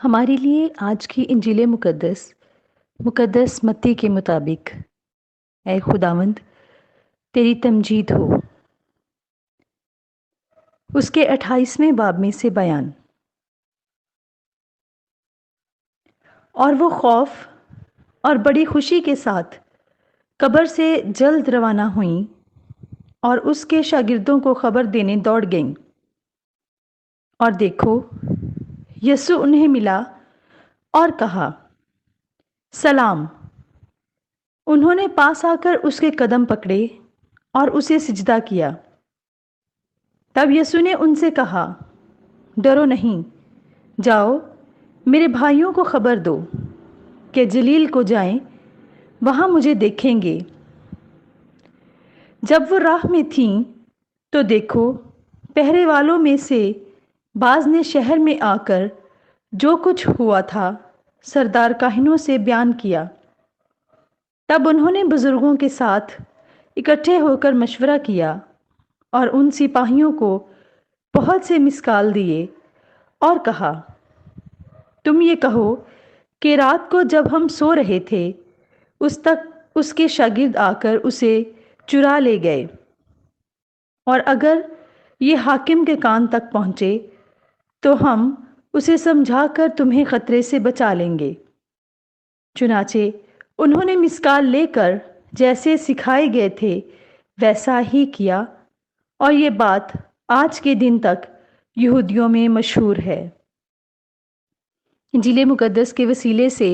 ہمارے لیے آج کی انجیل مقدس متی کے مطابق، اے خداوند تیری تمجید ہو۔ اس کے 28ویں باب میں سے بیان۔ اور وہ خوف اور بڑی خوشی کے ساتھ قبر سے جلد روانہ ہوئیں اور اس کے شاگردوں کو خبر دینے دوڑ گئیں۔ اور دیکھو، یسوع انہیں ملا اور کہا، سلام۔ انہوں نے پاس آ کر اس کے قدم پکڑے اور اسے سجدہ کیا۔ تب یسوع نے ان سے کہا، ڈرو نہیں، جاؤ میرے بھائیوں کو خبر دو کہ جلیل کو جائیں، وہاں مجھے دیکھیں گے۔ جب وہ راہ میں تھیں تو دیکھو، پہرے والوں میں سے بعض نے شہر میں آ کر جو کچھ ہوا تھا سردار کاہنوں سے بیان کیا۔ تب انہوں نے بزرگوں کے ساتھ اکٹھے ہو کر مشورہ کیا اور ان سپاہیوں کو بہت سے مثقال دیے اور کہا، تم یہ کہو کہ رات کو جب ہم سو رہے تھے اس کے شاگرد آ کر اسے چرا لے گئے، اور اگر یہ حاکم کے کان تک پہنچے تو ہم اسے سمجھا کر تمہیں خطرے سے بچا لیں گے۔ چنانچہ انہوں نے مثقال لے کر جیسے سکھائے گئے تھے ویسا ہی کیا، اور یہ بات آج کے دن تک یہودیوں میں مشہور ہے۔ انجیل مقدس کے وسیلے سے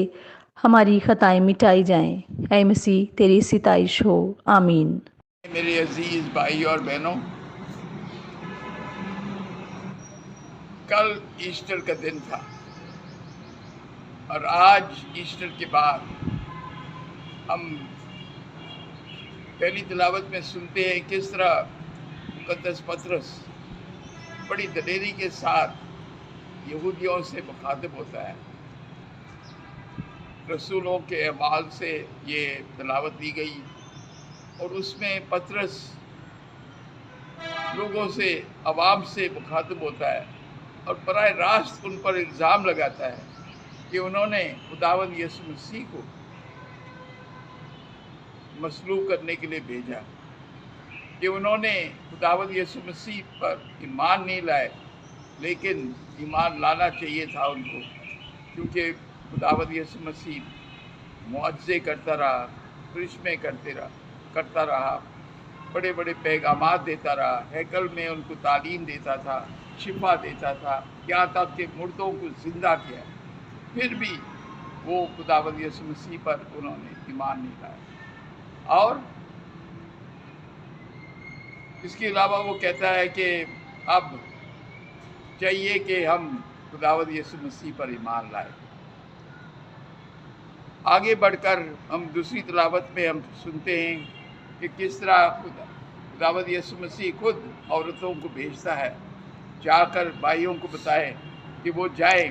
ہماری خطائیں مٹائی جائیں۔ اے مسیح تیری ستائش ہو، آمین۔ میرے عزیز بھائی اور بہنوں، کل ایسٹر کا دن تھا اور آج ایسٹر کے بعد ہم پہلی تلاوت میں سنتے ہیں کس طرح مقدس پطرس بڑی دلیری کے ساتھ یہودیوں سے مخاطب ہوتا ہے۔ رسولوں کے اعمال سے یہ تلاوت دی گئی اور اس میں پطرس لوگوں سے، عوام سے مخاطب ہوتا ہے اور براہ راست ان پر الزام لگاتا ہے کہ انہوں نے خداوند یسوع مسیح کو مصلوب کرنے کے لیے بھیجا، کہ انہوں نے خداوند یسوع مسیح پر ایمان نہیں لائے، لیکن ایمان لانا چاہیے تھا ان کو، کیونکہ خداوند یسوع مسیح معجزے کرتا رہا، کرشمے کرتا رہا، بڑے بڑے پیغامات دیتا رہا، ہیکل میں ان کو تعلیم دیتا تھا، شفا دیتا تھا، یہاں تک کہ مردوں کو زندہ کیا۔ پھر بھی وہ خداوند یسوع مسیح پر انہوں نے ایمان نہیں لایا۔ اور اس کے علاوہ وہ کہتا ہے کہ اب چاہیے کہ ہم خداوند یسوع مسیح پر ایمان لائیں۔ آگے بڑھ کر ہم دوسری تلاوت میں ہم سنتے ہیں کہ کس طرح خداوند یسوع مسیح خود عورتوں کو بھیجتا ہے، جا کر بھائیوں کو بتائے کہ وہ جائے،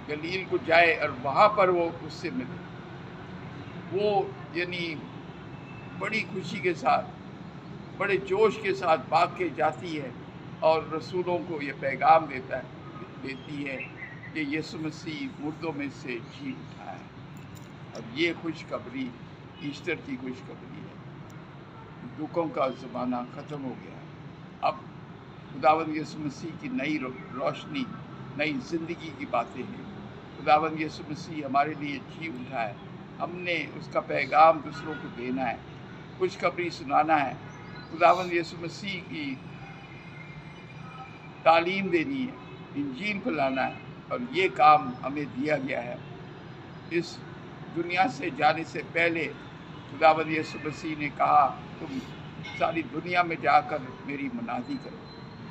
گلیل کو جائے اور وہاں پر وہ اس سے ملے۔ وہ یعنی بڑی خوشی کے ساتھ، بڑے جوش کے ساتھ بھاگ کے جاتی ہے اور رسولوں کو یہ پیغام دیتی ہے کہ یسوع مسیح مردوں میں سے جی اٹھا ہے۔ اور یہ خوشخبری ایسٹر کی خوشخبری ہے۔ دکھوں کا زمانہ ختم ہو گیا، اب خداوند یسوع مسیح کی نئی روشنی، نئی زندگی کی باتیں ہیں۔ خداوند یسوع مسیح ہمارے لیے جی اٹھا ہے، ہم نے اس کا پیغام دوسروں کو دینا ہے، خوشخبری سنانا ہے، خداوند یسوع مسیح کی تعلیم دینی ہے، انجیل پھیلانا ہے، اور یہ کام ہمیں دیا گیا ہے۔ اس دنیا سے جانے سے پہلے خداوند یسوع مسیح نے کہا، تم ساری دنیا میں جا کر میری منادی کرو۔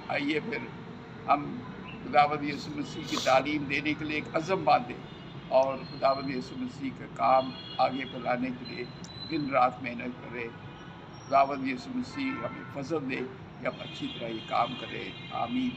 آئیے پھر ہم خداوند یسوع مسیح کی تعلیم دینے کے لیے ایک عزم باندھیں اور خداوند یسوع مسیح کا کام آگے پھیلانے کے لیے دن رات محنت کرے۔ خداوند یسوع مسیح ہمیں فضل دے کہ ہم اچھی طرح یہ کام کریں۔ آمین۔